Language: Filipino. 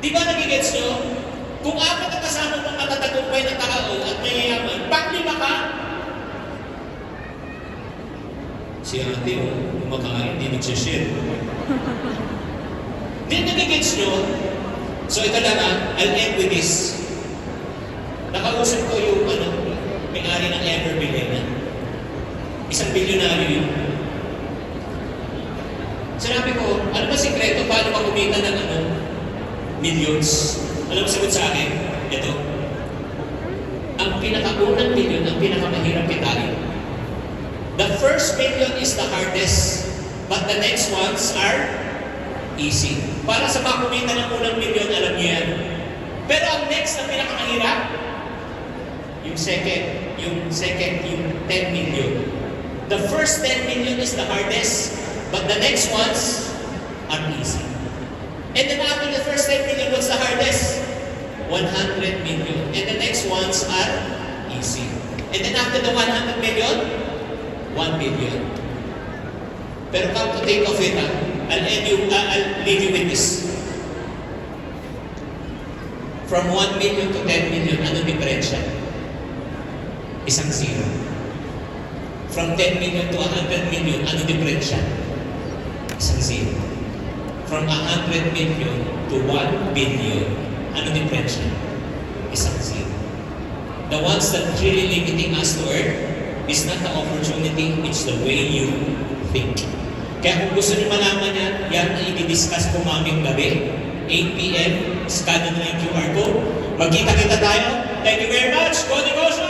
Di ba nagigets nyo? Kung apat na kasama mong matatagumpay na tao at mayayaman, pang-lima ka, si ate o kumakain, hindi nagsishare. Di nagigets nyo? So ito lang I'll end with this. Nakausap ko yung may-ari ng Everbillion. Isang bilyonaryo yun. Sinabi ko, ano ba sikreto paano makumita ng millions? Alam mo sagot sa akin? Ito. Ang pinakaunang million, ang pinakamahirap kitain. The first million is the hardest, but the next ones are easy. Para sa makumita ng unang million, alam niyo yan. Pero ang next na pinakamahirap, yung second, yung 10 million. The first 10 million is the hardest, but the next ones are easy. And then after the first 10 million, what's the hardest? 100 million. And the next ones are easy. And then after the 100 million, 1 billion. Pero come to think of it, I'll leave you with this. From 1 million to 10 million, ano diferensya? Isang zero. From 10 million to 100 million, ano diferensya? Isang zero. From 100 million to 1 billion, ano diferensya? Isang zero. The ones that really limiting us to earth is not the opportunity, it's the way you think. Kaya kung gusto niyo malaman yan na i-discuss ko maming gabi, 8 p.m., scan na yung QR code. Magkita-kita tayo. Thank you very much. Go negosyo!